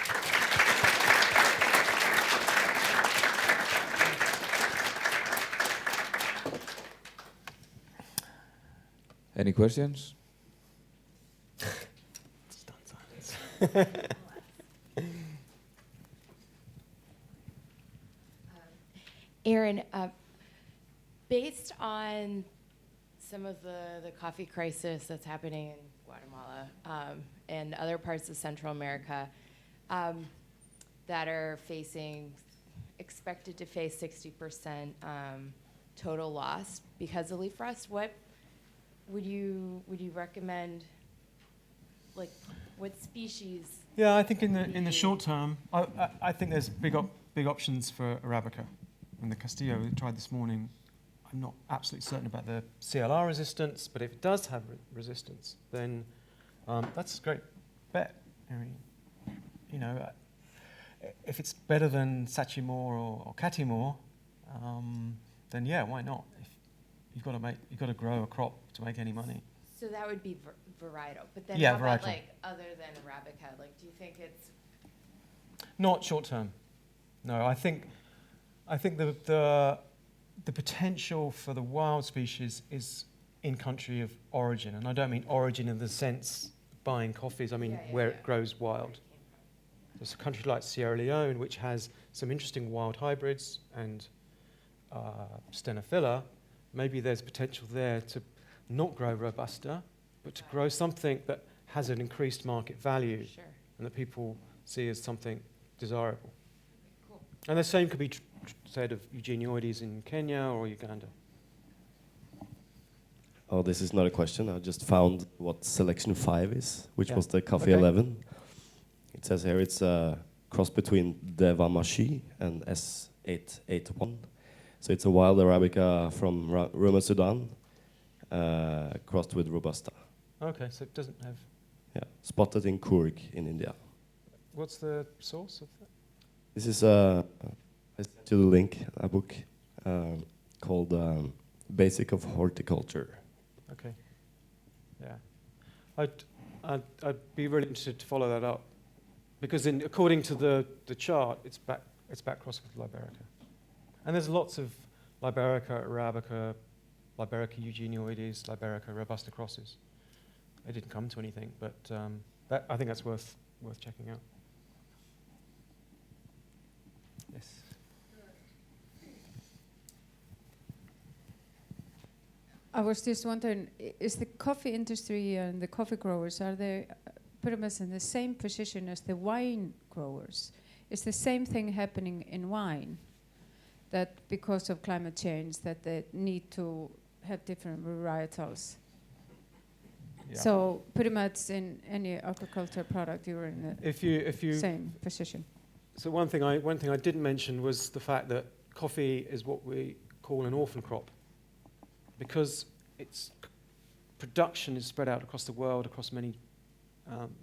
Any questions? Stunned silence. Aaron, based on some of the coffee crisis that's happening in Guatemala and other parts of Central America that are expected to face 60% total loss because of leaf rust, what would you recommend? Like, what species? Yeah, I think in the short term, I think there's big options for Arabica. And the Castillo we tried this morning, I'm not absolutely certain about the CLR resistance, but if it does have resistance, then that's a great bet. I mean, if it's better than Sachimore or Catimore, then yeah, why not? You've got to grow a crop to make any money. So that would be varietal, but then yeah, how about varietal. like other than Arabica? Like, do you think it's not short term? No, I think the potential for the wild species is in country of origin, and I don't mean origin in the sense buying coffees. I mean where it grows wild. There's a country like Sierra Leone which has some interesting wild hybrids and Stenophila. Maybe there's potential there to not grow Robusta, but to grow something that has an increased market value and that people see as something desirable. Cool. And the same could be said of Eugenioides in Kenya or Uganda. Oh, this is not a question. I just found what selection 5 is, which was the Coffea 11. It says here it's a cross between Devamashi and S881. So it's a wild Arabica from Roma, Sudan, crossed with Robusta. Okay, so it doesn't have... Yeah, spotted in Coorg in India. What's the source of that? This is I sent you the link, a book called Basic of Horticulture. Okay. Yeah. I'd be really interested to follow that up, because according to the chart, it's back crossed with Liberica. And there's lots of Liberica, Arabica, Liberica Eugenioides, Liberica Robusta crosses. They didn't come to anything, but I think that's worth checking out. Yes. I was just wondering, is the coffee industry and the coffee growers, are they pretty much in the same position as the wine growers? Is the same thing happening in wine? That because of climate change, that they need to have different varietals. Yeah. So pretty much in any agriculture product, you're in the same position. So one thing I didn't mention was the fact that coffee is what we call an orphan crop, because its production is spread out across the world, across many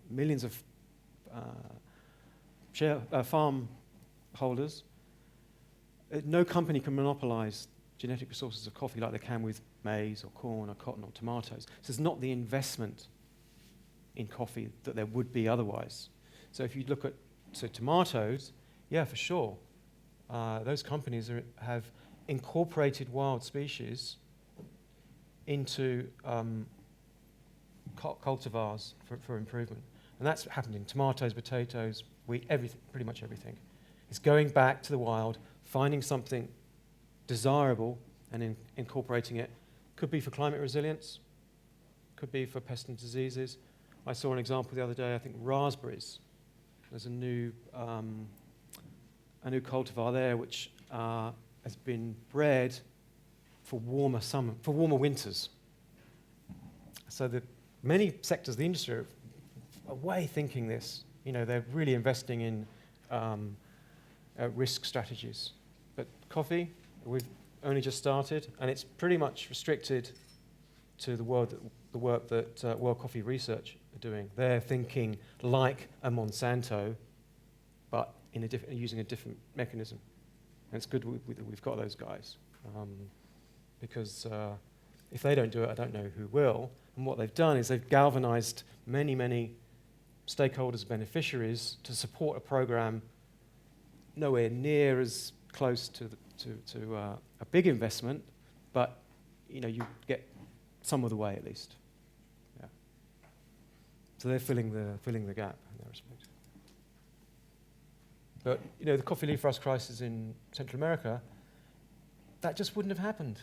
millions of farm holders. No company can monopolize genetic resources of coffee like they can with maize or corn or cotton or tomatoes. So it's not the investment in coffee that there would be otherwise. So if you look at tomatoes, yeah, for sure, those companies have incorporated wild species into cultivars for improvement. And that's happened in tomatoes, potatoes, wheat, everything, pretty much everything. It's going back to the wild, finding something desirable and incorporating it. Could be for climate resilience, could be for pests and diseases. I saw an example the other day, I think raspberries. There's a new cultivar there which has been bred for warmer winters. So that many sectors of the industry are away thinking this. They're really investing in risk strategies. But coffee, we've only just started, and it's pretty much restricted to the world the work that World Coffee Research are doing. They're thinking like a Monsanto, but in using a different mechanism. And it's good we've got those guys, because if they don't do it, I don't know who will. And what they've done is they've galvanized many, many stakeholders, beneficiaries to support a program nowhere near as close to a big investment, but you get some of the way at least. Yeah. So they're filling the gap in that respect. But the coffee leaf rust crisis in Central America, that just wouldn't have happened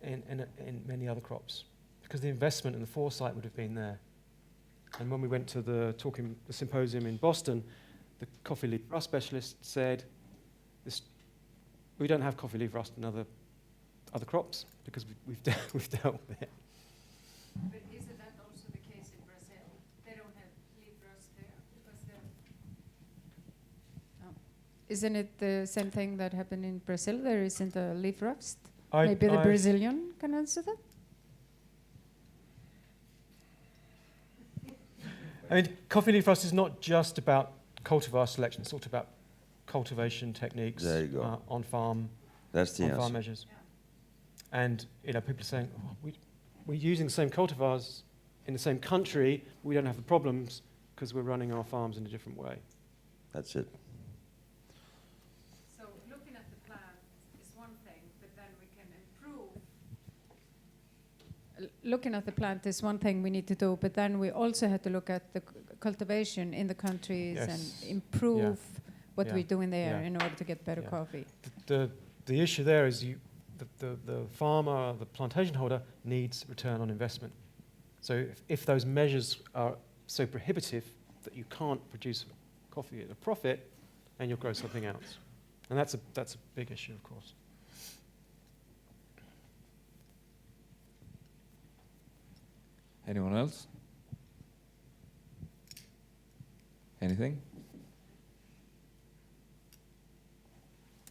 in many other crops, because the investment and the foresight would have been there. And when we went to the symposium in Boston, the coffee leaf rust specialist said, we don't have coffee leaf rust in other crops because we've dealt with it. But isn't that also the case in Brazil? They don't have leaf rust there because Isn't it the same thing that happened in Brazil? There isn't a leaf rust? Maybe the Brazilian can answer that? I mean, coffee leaf rust is not just about cultivar selection. It's also about cultivation techniques on farm. That's the on answer. farm measures. And people are saying, we're using the same cultivars in the same country. We don't have the problems because we're running our farms in a different way. That's it. So looking at the plant is one thing, but then we can improve. Looking at the plant is one thing we need to do, but then we also have to look at the cultivation in the countries and improve what we're doing there in order to get better coffee. The issue there is the farmer, the plantation holder, needs return on investment. So if those measures are so prohibitive that you can't produce coffee at a profit, and you'll grow something else. And that's a big issue, of course. Anyone else? Anything?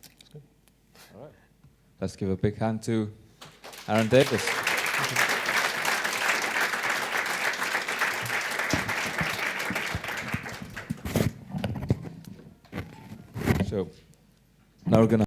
That's good. All right. Let's give a big hand to Aaron Davies. So now we're going to